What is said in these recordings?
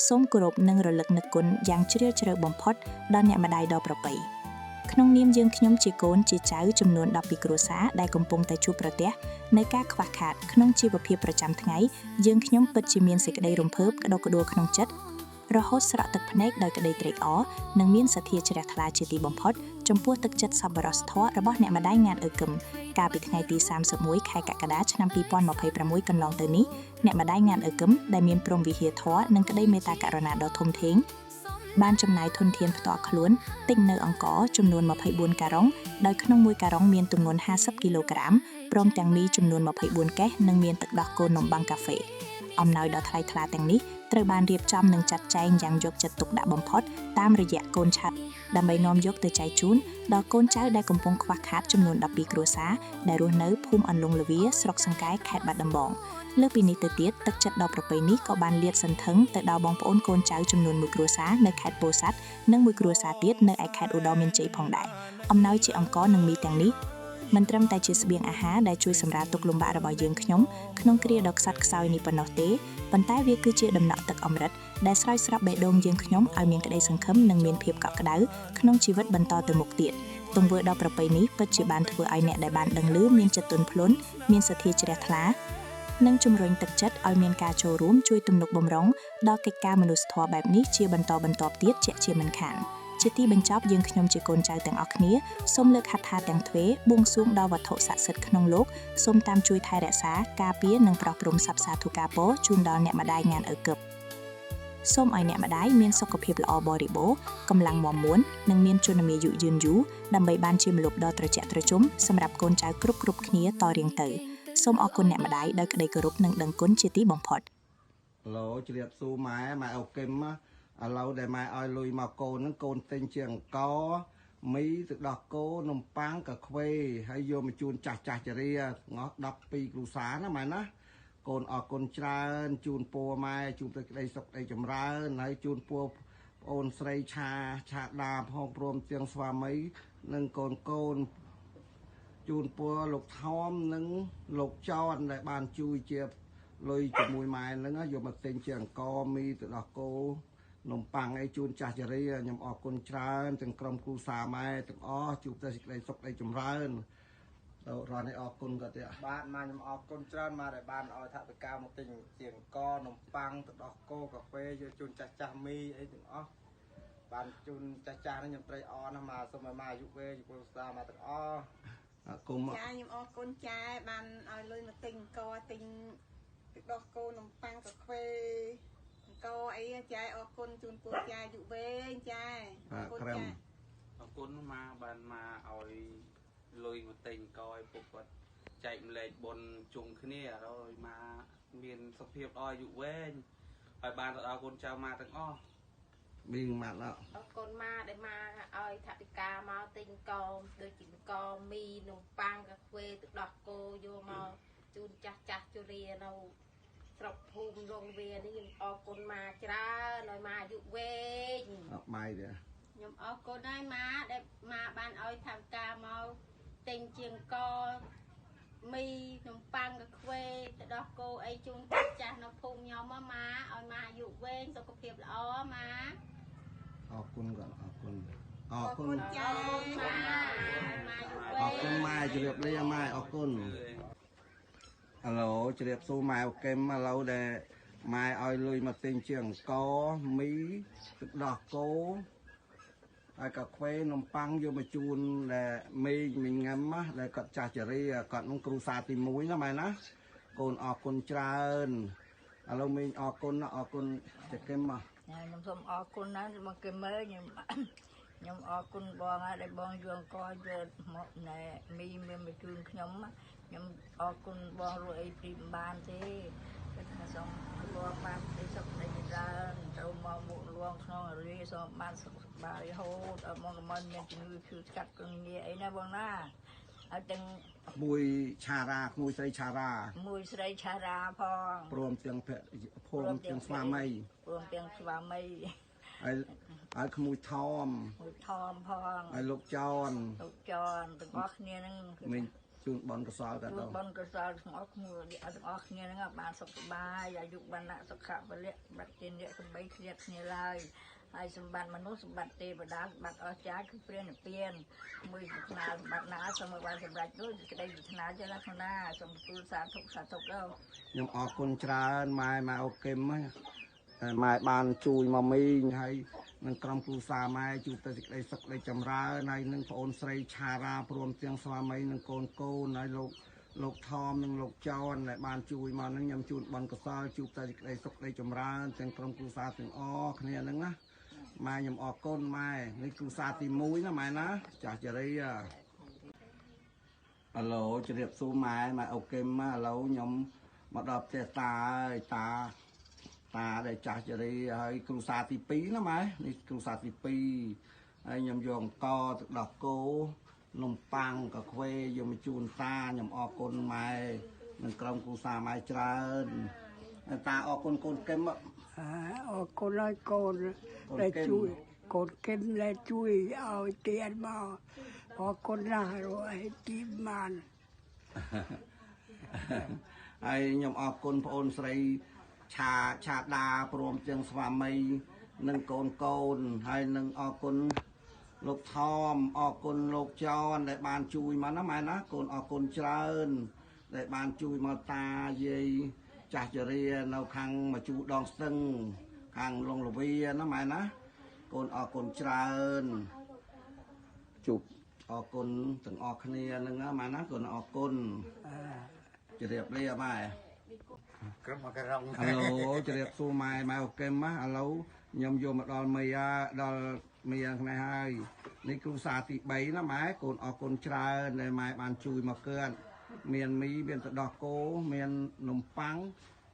សូមគោរពនិងរលឹកនឹកគុណយ៉ាងជ្រាលជ្រៅបំផុតដល់អ្នកម្ដាយដ៏ប្រពៃក្នុងនាមយើងខ្ញុំជាកូនជាចៅចំនួន12គ្រួសារដែលកំពុងតែជួបប្រទះនៃការខ្វះខាតក្នុងជីវភាពប្រចាំថ្ងៃយើងខ្ញុំពិតជាមានសេចក្តីរំភើបក្តុកក្តួលក្នុងចិត្តរហូតស្រក់ទឹកភ្នែកដោយក្តីត្រេកអរនិងមានសទ្ធាជ្រះថ្លាជាទីបំផុតចំពោះទឹកចិត្តសប្បុរសធម៌របស់អ្នកម្ដាយងាតអ៊ឺគឹមកាលពីថ្ងៃទី31ខែកក្កដាឆ្នាំ2026កន្លងទៅនេះអ្នកម្ដាយងាតអ៊ឺគឹមដែលមានព្រហ្មវិហារធម៌និងក្តីមេត្តាករុណាដ៏ធំធេងបានចំណាយធនធានផ្ទាល់ខ្លួនទិញនៅអង្ករចំនួន24ការុងដោយក្នុងមួយការុងមានទម្ងន់50គីឡូក្រាមព្រមទាំងមីចំនួន24កេសនិងមានទឹកដោះគោនំប័ុងកាហ្វេអំណោយដ៏ថ្លៃថ្លាទាំងនេះត្រូវបានរៀបចំនិងចាត់ចែងយ៉ាងយកចិត្តទុកដាក់បំផុតតាមរយៈកូនឆាត់ដើម្បីនាំយកទៅចែកជូនដល់កូនចៅដែលកំពុងខ្វះខាតចំនួន12គ្រួសារដែលរស់នៅភូមិអន្លង់ល្វាស្រុកសង្កែខេត្តបាត់ដំបងលើពីនេះទៅទៀតទឹកចិត្តដ៏ប្រពៃនេះក៏បានលាតសន្ធឹងទៅដល់បងប្អូនកូនចៅចំនួន1គ្រួសារនៅខេត្តពោធិ៍សាត់និង1គ្រួសារទៀតនៅឯខេត្តឧត្តរមានជ័យផងដែរអំណោយជាអង្ករនិងមីទាំងនេះមិនត្រឹមតែជាស្បៀងអាហារដែលជួយសម្រាលទុក្ខលំបាករបស់យើងខ្ញុំក្នុងគ្រាដ៏ខ្សត់ខ្សោយនេះប៉ុណ្ណោះទេប៉ុន្តែវាគឺជាដំណក់ទឹកអម្រឹតដែលស្រោចស្រពបេះដូងយើងខ្ញុំឲ្យមានក្តីសង្ឃឹមនិងមានភាពកក់ក្ដៅក្នុងជីវិតបន្តទៅមុខទៀតទង្វើដ៏ប្រពៃនេះពិតជាបានធ្វើឲ្យអ្នកដែលបានដឹងឮមានចិត្តទន់ភ្លន់មានសទ្ធាជ្រះថ្លានិងជំរុញទឹកចិត្តឲ្យមានការចូលរួមជួយទំនុកបម្រុងដល់កិច្ចការមនុស្សធម៌បែបនេះជាបន្តបន្ទាប់ទៀតជាក់ជាមិនខានជាទីបញ្ចប់យើងខ្ញុំជាកូនចៅទាំងអស់គ្នាសូមលើកហត្ថថាទាំងទ្វេបួងសួងដល់វត្ថុស័ក្តិសិទ្ធិក្នុងលោកសូមតាមជួយថែរក្សាការពារនិងប្រោះព្រំសព្ទសាធុការពរជូនដល់អ្នកម្ដាយងានអ៊ឺគឹមសូមឲ្យអ្នកម្ដាយមានសុខភាពល្អបរិបូរណ៍កម្លាំងមាំមួននិងមានជន្មាយុយឺនយូរដើម្បីបានជាម្លប់ដ៏ត្រជាក់ត្រជុំសម្រាប់កូនចៅគ្រប់គ្នាតរៀងទៅសូមអរគុណអ្នកម្ដាយដោយក្តីគោរពនិងដឹងគុណជាទីបំផុតឡូជ្រាបសួរម៉ែអូគឹមឥឡូវដែលម៉ែឲ្យលុយមកកូនហ្នឹងកូនទិញជាអង្ករមីទឹកដោះគោនំប៉័ងកាខ្វេហើយយកមកជូនចាស់ចរាងោះ12គ្រួសារណាម៉ែណាកូនអរគុណច្រើនជូនពរម៉ែជូនទៅក្តីសុខក្តីចម្រើនហើយជូនពរប្អូនស្រីឆាដាផងព្រមទាំងស្វាមីនិងកូនជូនពរលោកថមនិងលោកចនដែលបានជួយជាលុយជាមួយម៉ែហ្នឹងយកមកទិញជាអង្ករមីទឹកដោះគោនំប៉័ងឲ្យជូនចាស់ចរាខ្ញុំអរគុណច្រើនទាំងក្រុមគ្រួសារម៉ែទាំងអស់ជួបតែសេចក្តីសុខក្តីចម្រើនទៅរត់ឲ្យអរគុណក៏ទៀតបាទម៉ែខ្ញុំអរគុណច្រើនម៉ែដែលបានឲ្យថវិកាមកទិញជាអង្ករនំប៉័ងទឹកដោះគោកាហ្វេយកជូនចាស់មីអីទាំងអស់បានជូនចាស់ហ្នឹងខ្ញុំត្រេកអរណាស់ម៉ែសូមឲ្យម៉ែអាយុវែងគ្រួសារម៉ែទាំងអស់អរគុណចាខ្ញុំអរគុណចាបានឲ្យលុយមកទិញអង្ករទិញទឹកដោះគោនំប៉័ងកាហ្វេអង្គអីចាអរគុណជូនពរចាយុវែងចាអរគុណចាអរគុណមកបានមកឲ្យលុយមកទិញអង្គឲ្យពុកគាត់ចែកម្លែកបុណ្យជុំគ្នាហើយមកមានសុខភាពល្អយុវែងហើយបានទៅដល់កូនចៅមកទាំងអស់មានមកអរគុណមកដែលមកឲ្យថវិកាមកទិញអង្គដូចជាអង្គមីនំប៉័ងកាហ្វេទឹកដោះគោយកមកជូនចាស់ជរានៅស្រុកភូមិរងវានេះខ្ញុំអរគុណមកច្រើនឲ្យមកអាយុវែងអត់បាយទេខ្ញុំអរគុណហើយមកដែលមកបានឲ្យថវិកាមកទិញជាងកមីនំប៉័ងកាហ្វេទឹកដោះគោអីជូនចាស់នៅភូមិខ្ញុំមកឲ្យមកអាយុវែងសុខភាពល្អមកអរគុណគាត់អរគុណចាមកអរគុណម៉ែជម្រាបលាម៉ែអរគុណឥឡូវជ្រាបសួរម៉ែអូកឹមឥឡូវដែលម៉ែឲ្យលុយមកទិញជាអង្ករមីទឹកដោះគោហើយកាហ្វេនំប៉័ងយកមកជូនដែលមីញ៉ាំដែលគាត់ចាស់ចរាគាត់នឹងគ្រូសាទី1ណាម៉ែណាកូនអរគុណច្រើនឥឡូវមីអរគុណចាកឹមមកខ្ញុំសូមអរគុណណាស់បងកឹមអើយខ្ញុំអរគុណបងហើយដែលបងយកអង្គយកមកណែមីមានមកជូនខ្ញុំអរគុណបងរួចអីព្រីមិនបានទេខ្ញុំសូមបងបានទីសុខនៃច្រើនទៅមកមុខលួងក្នុងរាសូមបានសុខសប្បាយរហូតឲ្យមកមិនមានជំងឺឈឺស្កាត់គ្រឿងងារអីណាបងណាហើយទាំងមួយឆារាមួយស្រីឆារាផងព្រមទាំងភូមិទាំងស្វាមីហើយក្មួយថមផងហើយលោកចនទាំងអស់គ្នានឹងមី ជូនបនកសលក៏ដល់ បនកសលទាំងអស់គ្នាហ្នឹងបានសុខសប្បាយអាយុបានណៈសុខៈពលៈបាត់ជាអ្នកសំបីគ្រាតគ្នាឡើយហើយសម្បត្តិមនុស្សសម្បត្តិទេវតាសម្បត្តិអស្ចារ្យគឺព្រះនិព្វានមួយស្នាសម្បត្តិណាសូមឲ្យបានសម្រេចនោះក្តីប្រាថ្នាចឹងណាសូមទូលសាធុដល់ខ្ញុំអរគុណច្រើនម៉ែអូគឹមម៉ែបានជួយមកមីងហើយនឹងក្រុមគ្រួសារម៉ែជួបតែសេចក្តីសុខនៃចម្រើនហើយនឹងប្អូនស្រីឆារាព្រមទាំងស្វាមីនិងកូនហើយលោកថមនិងលោកចនដែលបានជួយមកនឹងខ្ញុំជូនបនកសលជួបតែសេចក្តីសុខនៃចម្រើនទាំងក្រុមគ្រួសារទាំងអស់គ្នាហ្នឹងណាម៉ែខ្ញុំអរគុណម៉ែនេះគ្រួសារទី1ណាម៉ែណាចាស់ចរីអាឡូជម្រាបសួរម៉ែអូគឹមឥឡូវខ្ញុំមកដល់ផ្ទះតាហើយតាដែលចាស់ចរីហើយគ្រូសាទី2ណាម៉ែនេះគ្រូសាទី2ហើយខ្ញុំយកអង្គទឹកដោះគោនំប៉័ងកាខ្វេយកមកជូនតាខ្ញុំអរគុណម៉ែនិងក្រុមគ្រូសាម៉ែច្រើនតាអរគុណកូនគឹមអរគុណឲ្យកូនដែលជួយកូនគឹមដែលជួយឲ្យទៀនមកអរគុណណាស់ឲ្យទីបានហើយខ្ញុំអរគុណប្អូនស្រីឆាដាព្រមទាំងស្វាមីនិងកូនហើយនឹងអរគុណលោកថមអរគុណលោកចនដែលបានជួយមកណាម៉ែណាកូនអរគុណច្រើនដែលបានជួយមកតាយាយចាស់ចរានៅខាងមកជួដងស្ទឹងខាងលងលវីណាម៉ែណាកូនអរគុណច្រើនជប់អរគុណទាំងអស់គ្នានឹងណាម៉ែណាកូនអរគុណជម្រាបលាម៉ែក្រុមករងឥឡូវជម្រាបសួរម៉ែអូគឹមឥឡូវខ្ញុំយកមកដល់មីដល់មីនេះហើយនេះគ្រូសាទី3ណាម៉ែកូនអរគុណច្រើនដែលម៉ែបានជួយមកកើតមានមីមានទឹកដោះគោមាននំប៉័ង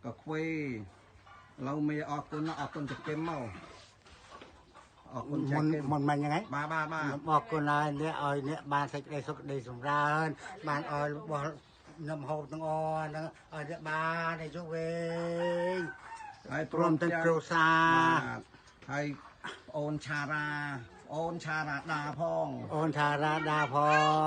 កាខ្វេឥឡូវមីអរគុណចគឹមមកអរគុណចគឹមមិនយ៉ាងហ្នឹងបាទអរគុណហើយអ្នកឲ្យអ្នកបានសេចក្តីសុខដីសម្រើនបានឲ្យរបស់នំហូបទាំងអស់ហ្នឹងឲ្យអ្នកបានឲ្យយកវិញហើយព្រមទាំងគ្រួសារហើយអូនឆារាដាផងអូនឆារាដាផ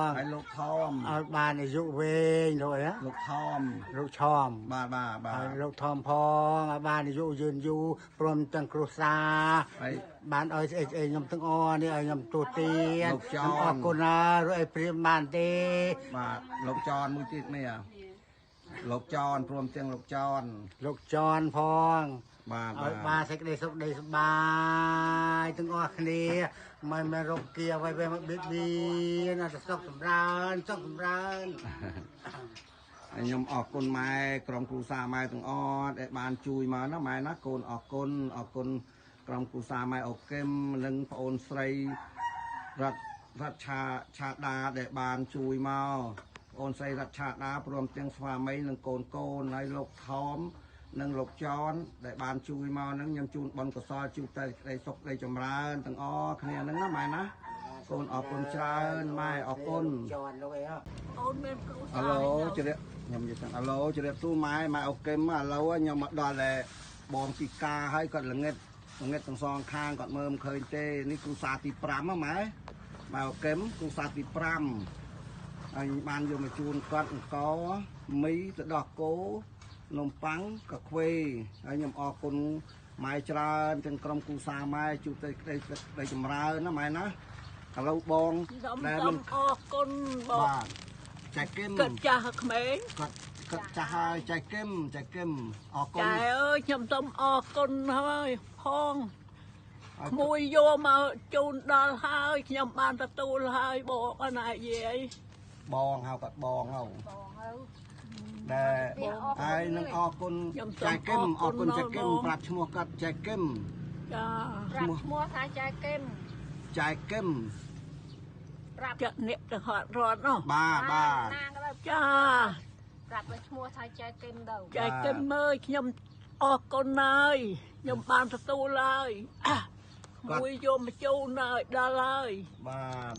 ងហើយលោកថមឲ្យបានអាយុវិញលោកថមលោកឆមបាទហើយលោកថមផងឲ្យបានអាយុយឺនយូរព្រមទាំងគ្រួសារហើយបានឲ្យស្អីខ្ញុំទាំងអស់នេះឲ្យខ្ញុំទូទានខ្ញុំអរគុណណាស់ឲ្យព្រាមបានទេបាទលោកចនមួយទៀតនេះលោកចនព្រមទាំងលោកចនផងបាទឲ្យបានសេចក្តីសុខដីសប្បាយទាំងអស់គ្នាមិនរកគៀអ្វីមកបៀតបៀនតែសុខសម្រើនខ្ញុំអរគុណម៉ែក្រុមគ្រួសារម៉ែទាំងអស់ដែលបានជួយមកណាម៉ែណាកូនអរគុណក្រុមគ្រួសារម៉ែអូគឹមនិងប្អូនស្រីរដ្ឋឆាដាដែលបានជួយមកប្អូនស្រីរដ្ឋឆាដាព្រមទាំងស្វាមីនិងកូនហើយលោកថមនិងលោកចនដែលបានជួយមកហ្នឹងខ្ញុំជូនបនកសលជួបតែក្តីសុខក្តីចម្រើនទាំងអស់គ្នាហ្នឹងណាម៉ែណាកូនអរគុណច្រើនម៉ែអរគុណចនលោកអីអូនមានគ្រូសាឥឡូវជម្រាបខ្ញុំនិយាយថាឥឡូវជម្រាបសួរម៉ែអូគឹមឥឡូវខ្ញុំមកដល់តែបងពីការហើយគាត់ល្ងិតទាំងសងខាងគាត់មើលមិនឃើញទេនេះគ្រូសាទី5ម៉ែអូគឹមគ្រូសាទី5ហើយបានយកមកជូនគាត់អង្គមីទឹកដោះគោនំប៉័ងកាខ្វេហើយខ្ញុំអរគុណម៉ែច្រើនទាំងក្រុមគ្រួសារម៉ែជួបតែក្តីចម្រើនណាម៉ែណាឥឡូវបងដែលមិនអរគុណបងបាទចែកគឹមគាត់ចាស់ក្មេងគាត់ចាស់ហើយចែកគឹមអរគុណចាអើយខ្ញុំសូមអរគុណហើយផងក្មួយយកមកជូនដល់ហើយខ្ញុំបានទទួលហើយបងអណាយាយបងហៅគាត់បងហៅដែលហើយនឹងអរគុណចែកគឹមអរគុណចែកគឹមប្រាប់ឈ្មោះគាត់ចែកគឹមចាប្រាប់ឈ្មោះថាចែកគឹមប្រាប់ចាក់អ្នកទៅហត់រត់នោះបាទចាប្រាប់ឈ្មោះថាចែកគឹមទៅចែកគឹមមើលខ្ញុំអរគុណហើយខ្ញុំបានទទួលហើយមួយយកមកជូនហើយដល់ហើយបាទ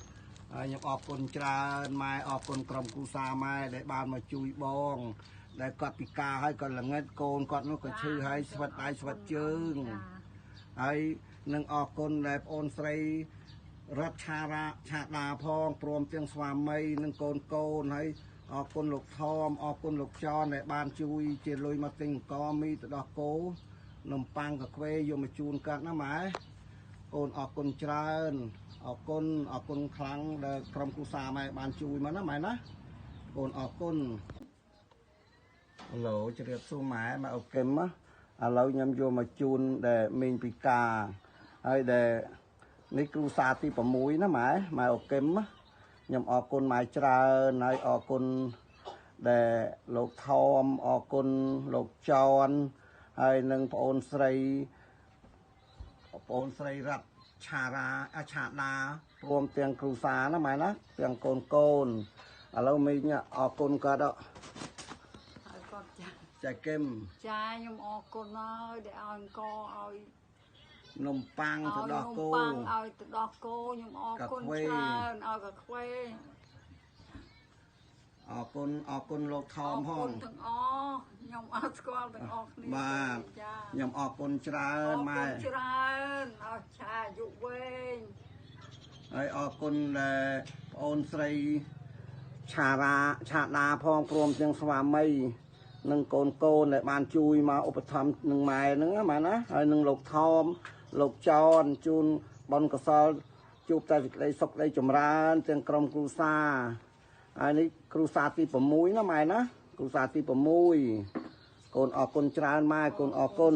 ហើយខ្ញុំអរគុណច្រើនម៉ែអរគុណក្រុមគ្រួសារម៉ែដែលបានមកជួយបងដែលគាត់ពិការហើយគាត់ល្ងិតកូនគាត់នោះក៏ឈឺហើយស្វិតដៃស្វិតជើងហើយនឹងអរគុណដែលប្អូនស្រីរដ្ឋឆាដាផងព្រមទាំងស្វាមីនិងកូនហើយ អរគុណលោកថមអរគុណលោកចនដែលបានជួយជាលុយមកទិញអង្គមីទៅដោះគោនំប៉័ងកាខ្វេយកមកជូនកាត់ណាម៉ែកូនអរគុណច្រើនអរគុណខ្លាំងដែលក្រុមគ្រួសារម៉ែបានជួយមកណាម៉ែណាកូនអរគុណឡូជម្រាបសួរម៉ែអូកឹមឥឡូវខ្ញុំយកមកជូនដែលមីងពីកាហើយដែលនេះគ្រូសាទី6ណាម៉ែអូកឹមខ្ញុំអរគុណម៉ែច្រើនហើយអរគុណដែលលោកថមអរគុណលោកចនហើយនឹងប្អូនស្រីរតឆាដាព្រមទាំងគ្រូសាណាម៉ែណាទាំងកូនឥឡូវមីងអរគុណគាត់ហើយគាត់ចែកគឹមចាខ្ញុំអរគុណហើយដែលឲ្យអង្គឲ្យនំប៉័ងទៅដោះគោឲ្យទៅដោះគោខ្ញុំអរគុណច្រើនឲ្យកាខ្វេអរគុណលោកថមហងទាំងអស់ខ្ញុំអត់ស្គាល់ទាំងអស់គ្នាបាទខ្ញុំអរគុណច្រើនម៉ែច្រើនអស់ឆាយុវែងហើយអរគុណដែលប្អូនស្រីឆាដាផងព្រមទាំងស្វាមីនិងកូនដែលបានជួយមកឧបត្ថម្ភនឹងម៉ែហ្នឹងម៉ែណាហើយនឹងលោកថមលោកចនជូនបុណ្យកុសលជួបតែសេចក្តីសុខដីចម្រើនទាំងក្រុមគ្រួសារហើយនេះគ្រួសារទី6ណាម៉ែណាគ្រួសារទី6កូនអរគុណច្រើនម៉ែកូនអរគុណ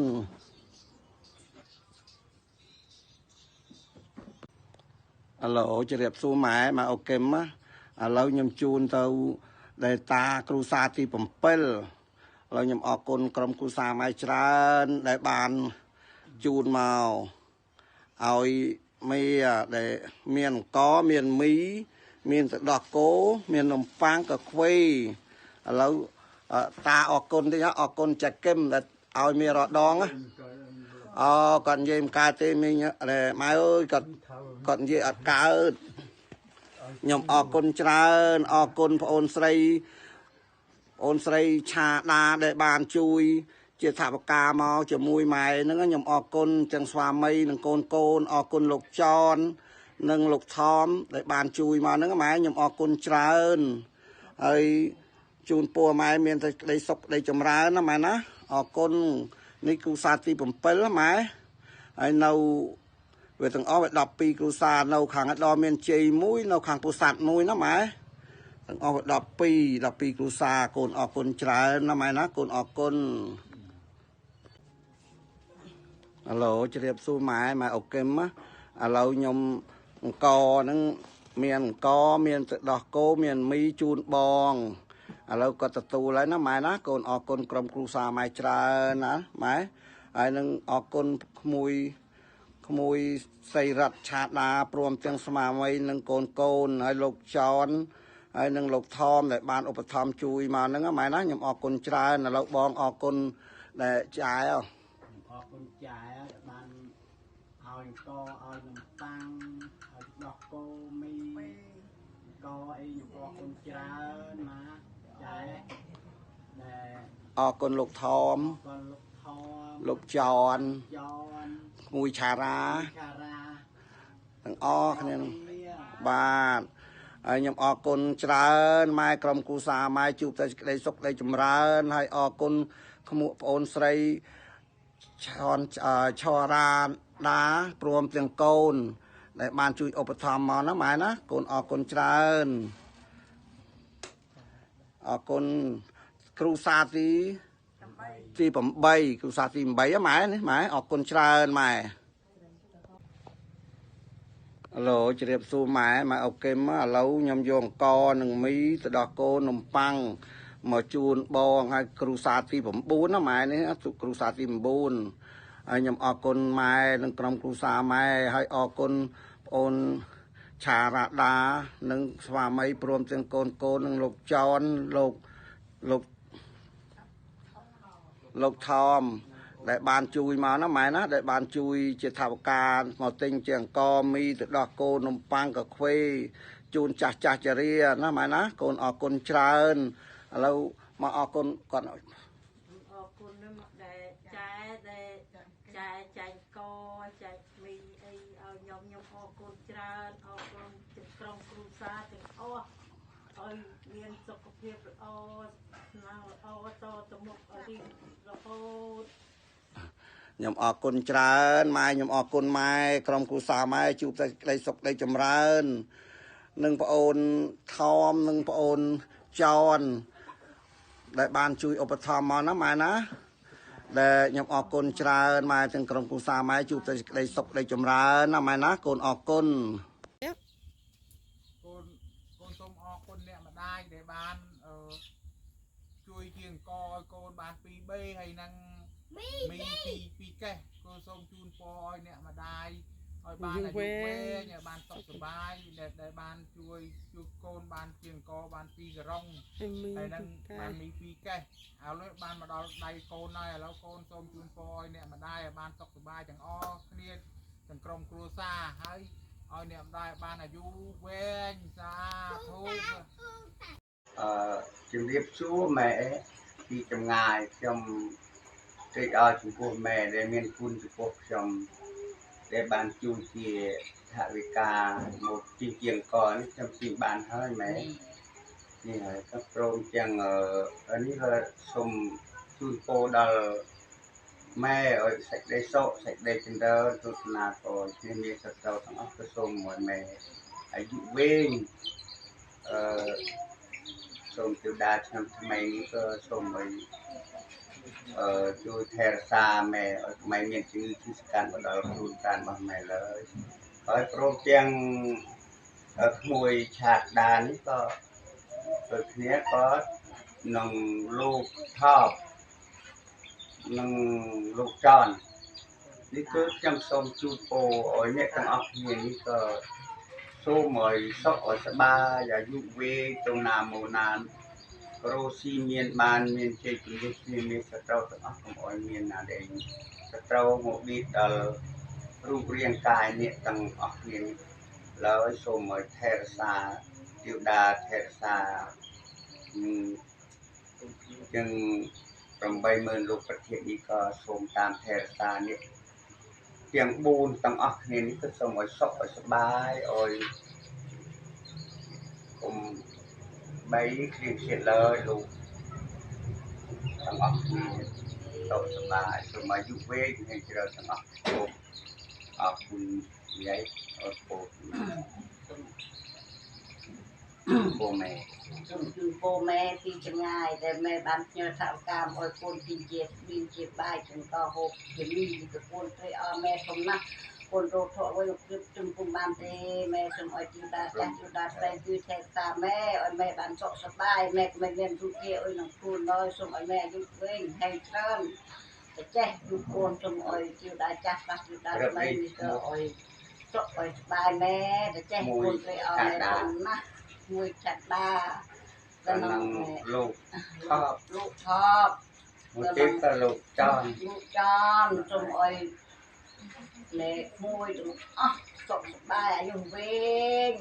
ឥឡូវជម្រាបសួរម៉ែអូកឹមឥឡូវខ្ញុំជូនទៅដែលតាគ្រួសារទី7ឥឡូវខ្ញុំអរគុណក្រុមគ្រួសារម៉ែច្រើនដែលបានជូនមកឲ្យមីដែលមានអង្គមានមីមានទឹកដោះគោមាននំប៉័ងកាខ្វេឥឡូវតាអរគុណតិចអរគុណចាគឹមដែលឲ្យមានរដងគាត់និយាយមិនកើតទេមីងម៉ែអើយគាត់និយាយអត់កើតខ្ញុំអរគុណច្រើនអរគុណប្អូនស្រីឆាដាដែលបានជួយជាថវិកាមកជាមួយម៉ែហ្នឹងខ្ញុំអរគុណទាំងស្វាមីនិងកូនអរគុណលោកចននិងលោកថមដែលបានជួយមកហ្នឹងម៉ែខ្ញុំអរគុណច្រើនហើយជូនពរម៉ែមានតែក្តីសុខក្តីចម្រើនណាម៉ែណាអរគុណនេះគ្រូសាទី7ណាម៉ែហើយនៅវាទាំងអស់វា12គ្រូសានៅខាងឯដល់មានជ័យ1នៅខាងពោធិ៍សាត់1ណាម៉ែទាំងអស់វា12គ្រូសាកូនអរគុណច្រើនណាម៉ែណាកូនអរគុណឥឡូវជម្រាបសួរម៉ែអូកឹមឥឡូវខ្ញុំអង្គហ្នឹងមានអង្គមានទឹកដោះគោមានមីជូនបងឥឡូវគាត់ទទួលហើយណាម៉ែណាកូនអរគុណក្រុមគ្រួសារម៉ែច្រើនណាម៉ែហើយនឹងអរគុណក្មួយសីរតឆាដាព្រមទាំងស្មាមីនិងកូនហើយលោកចនហើយនឹងលោកថមដែលបានឧបត្ថម្ភជួយមកហ្នឹងម៉ែណាខ្ញុំអរគុណច្រើនឥឡូវបងអរគុណដែលចាយអរគុណចាយបានឲ្យអង្គឲ្យនំប៉័ងឲ្យដោះគោមីអីខ្ញុំអរគុណច្រើនណាចាយដែលអរគុណលោកថមលោកចនក្មួយឆារាទាំងអស់គ្នាបាទហើយខ្ញុំអរគុណច្រើនម៉ែក្រុមគ្រួសារម៉ែជួបតែសេចក្តីសុខក្តីចម្រើនហើយអរគុណក្មួយប្អូនស្រីឆរាដាព្រមទាំងកូនដែលបានជួយឧបត្ថម្ភមកណាម៉ែណាកូនអរគុណច្រើនអរគុណគ្រូសាទី8គ្រូសាទី8ម៉ែនេះម៉ែអរគុណច្រើនម៉ែឡូជម្រាបសួរម៉ែអូកឹមឥឡូវខ្ញុំយកអង្គនិងមីទៅដោះគោនំប៉័ងមកជូនបងហើយគ្រូសាទី9ណាម៉ែនេះគ្រូសាទី9ហើយខ្ញុំអរគុណម៉ែនិងក្រុមគ្រួសារម៉ែហើយអរគុណប្អូនឆារ៉ាដានិងស្វាមីព្រមទាំងកូននិងលោកចនលោកថមដែលបានជួយមកណាម៉ែណាដែលបានជួយជាថវិកាមកទិញជាអង្គមីទៅដោះគោនំប៉័ងកាខ្វេជូនចាស់ចារាណាម៉ែណាកូនអរគុណច្រើនឥឡូវមកអរគុណគាត់អរគុណដែលចែកកចែកមីអីឲ្យខ្ញុំអរគុណច្រើនអរគុណក្រុមគ្រួសារទាំងអស់អ ឲ្យមានសុខភាពល្អស្នាល្អតទៅមុខឲ្យរីករហូត ខ្ញុំអរគុណច្រើនម៉ែខ្ញុំអរគុណម៉ែក្រុមគ្រួសារម៉ែជួបតែក្តីសុខក្តីចម្រើននិងប្អូនថមនិងប្អូនចនដែលបានជួយឧបត្ថម្ភមកណាម៉ែណាដែលខ្ញុំអរគុណច្រើនម៉ែទាំងក្រុមគ្រួសារម៉ែជួបតែក្តីសុខក្តីចម្រើនណាម៉ែណាកូនអរគុណ កូនសូមអរគុណអ្នកម្ដាយដែលបានជួយជាងកឲ្យកូនបាន2បេហើយនឹងមី2កេះកូនសូមជូនពរឲ្យអ្នកម្ដាយឲ្យបានអាយុវែងឲ្យបានសុខសប្បាយដែលបានជួយកូនបានជាងកបាន2ករងហើយនឹងបានមី2កេះឥឡូវបានមកដល់ដៃកូនហើយឥឡូវកូនសូមជូនពរឲ្យអ្នកម្ដាយឲ្យបានសុខសប្បាយទាំងអស់គ្នាទាំងក្រុមគ្រួសារហើយឲ្យអ្នកម្ដាយបានអាយុវែងសាធុជំរាបសួរម៉ែពីចម្ងាយខ្ញុំត្រេកអរចំពោះម៉ែដែលមានគុណចំពោះខ្ញុំដែលបានជួយជាថវិកាមកជាងកនេះខ្ញុំជិះបានហើយម៉ែនេះហើយក៏ព្រមទាំងនេះក៏សូមជូនពរដល់ម៉ែឲ្យសេចក្តីសុខសេចក្តីចម្រើនទស្សនាក៏ជាមានសត្រូវទាំងអស់ក៏សូមឲ្យម៉ែអាយុវែងសូមទេវតាឆ្នាំថ្មីនេះក៏សូមឲ្យជួយថែរក្សាម៉ែឲ្យម៉ែមានជំងឺឈឺស្កាត់មកដល់ខ្លួនកានរបស់ម៉ែឡើយហើយព្រមទាំងក្មួយឆាតដានេះក៏ដូចគ្នាក៏នឹងលោកថប់នឹងលោកចននេះគឺខ្ញុំសូមជូនពរឲ្យអ្នកទាំងអស់គ្នានេះក៏សូមឲ្យសុខឲ្យសប្បាយអាយុវែងទៅណាមកណារស់ស៊ីមានបានមានជ័យជំនះគ្នាមានសត្រូវទាំងអស់កុំឲ្យមានណាដែលសត្រូវមកបៀតដល់រូបរាងកាយអ្នកទាំងអស់គ្នានេះឡើយសូមឲ្យថែរក្សាទេវតាថែរក្សាจึง80000លោកប្រធាននេះក៏សូមតាមថែរក្សានេះទាំង4ទាំងអស់គ្នានេះគឺសូមឲ្យសុខឲ្យសប្បាយឲ្យកុំបីគ្លៀងគ្លៀតឡើយលោកទាំងអស់គ្នាសុខសប្បាយសូមអាយុវែងហើយច្រើនទាំងអស់សូមអរគុណយាយអរគុណពូម៉ែសូមជូនពូម៉ែពីចម្ងាយដែលម៉ែបានផ្ញើថវិកាមកឲ្យកូនទីជាមានជាបាយចង្កោហូបជាមីទៅកូនព្រៃអរម៉ែសូមណាស់កូនរត់ធក់វិញគិតជំពុំបានទេម៉ែសូមឲ្យទីតាចាស់ទីតាស្រីជួយថែតាម៉ែឲ្យម៉ែបានសុខសប្បាយម៉ែក៏មិនមានទុកទេអុយនឹងខ្លួនឡើយសូមឲ្យម៉ែអាយុវែងហើយច្រើនតែចេះជួបកូនសូមឲ្យទីតាចាស់ខ្លះទីតាស្រីនេះក៏ឲ្យសុខឲ្យសប្បាយម៉ែតែចេះកូនព្រៃអរម៉ែបានណាស់មួយចាត់ដាដល់លោកថប់មួយទៀតក៏លោកចនសូមឲ្យលេខមួយទាំងអស់សុខសប្បាយអាយុវែង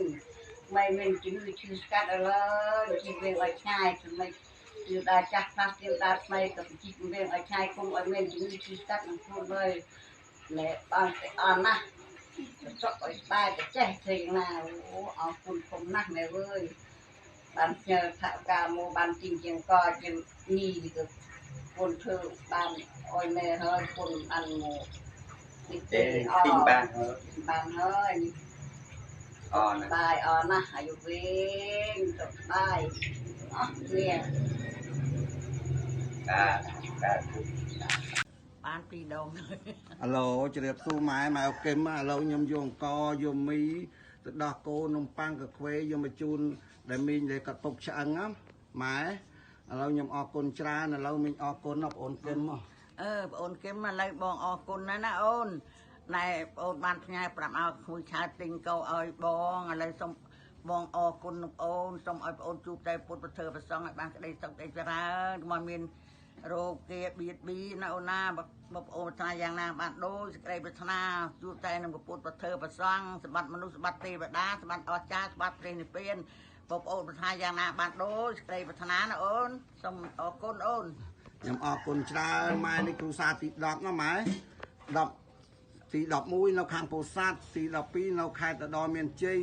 មិនមានជំងឺឈឺស្កាត់ឡើយជីវិតឲ្យឆ្ងាយសម្រាប់ទីតាចាស់ខ្លះទីតាថ្មីក៏ជីវិតឲ្យឆ្ងាយគុំឲ្យមានជំងឺឈឺស្កាត់នឹងខ្លួនเลยលេបានតែអន់ណាស់សុខឲ្យស្បាយតែចេះធ្វើណាអូអរគុណគុំណាស់ម៉ែអើយបានផ្ញើថវិកាមកបានទីជាងក៏ជានេះទៅគុណធ្វើបានអោយម៉ែហើយគុណអានមកនេះទេអរបានហើយអរណាស់បាយអរណាស់អាយុវែងសុខបាយអស់គ្នាបាន2ដងអាឡូជ្រាបសួរម៉ែអូកេមឥឡូវខ្ញុំយកអង្គយកមីទៅដោះគោនំប៉័ងកាខ្វេយកមកជូនដែលមីងដែលកាត់ពុកឆ្អឹងណាម៉ែឥឡូវខ្ញុំអរគុណច្រើនឥឡូវមីងអរគុណណាបងអូនគឹមមកបងអូនគឹមឥឡូវបងអរគុណណាអូនណែបងអូនបានផ្ញើប្រាប់ឲ្យគួយឆាទិញកោឲ្យបងឥឡូវសូមបងអរគុណបងអូនសូមឲ្យបងអូនជួបតែពុទ្ធប្រធើប្រសងឲ្យបានក្តីសុខក្តីចម្រើនមកមានរោគគេបៀតបៀនណាអូនណាបងប្អូនប្រាថ្នាយ៉ាងណាបានដូចសេចក្តីប្រាថ្នាជួបតែនឹងពុទ្ធប្រធើប្រសងសម្បត្តិមនុស្សសម្បត្តិទេវតាសម្បត្តិអស្ចារ្យសម្បត្តិព្រះនិព្វានបងប្អូនប្រាថ្នាយ៉ាងណាបានដូចសេចក្តីប្រាថ្នាណាអូនសូមអរគុណអូនខ្ញុំអរគុណច្រើនម៉ែនេះគ្រូសាទី10ណាម៉ែ10ទី11នៅខាងពោធិ៍សាត់ទី12នៅខេត្តឧត្តរមានជ័យ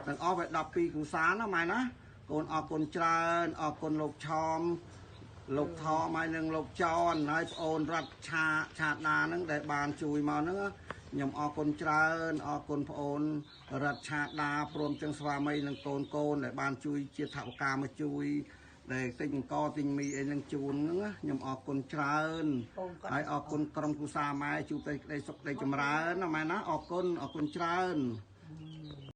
ទាំងអស់វា12គ្រូសាណាម៉ែណា កូនអរគុណច្រើនអរគុណលោកឆោមលោកថមហើយនឹងលោកចនហើយប្អូនរដ្ឋឆាដាហ្នឹងដែលបានជួយមកហ្នឹងខ្ញុំអរគុណច្រើនអរគុណប្អូនរដ្ឋឆាដាព្រមទាំងស្វាមីនិងកូនដែលបានជួយជាថវិកាមកជួយដែលទិញអង្គទិញមីអីនឹងជូនហ្នឹងខ្ញុំអរគុណច្រើនហើយអរគុណក្រុមគ្រួសារម៉ែជួបតែក្តីសុខក្តីចម្រើនណាម៉ែណាអរគុណច្រើន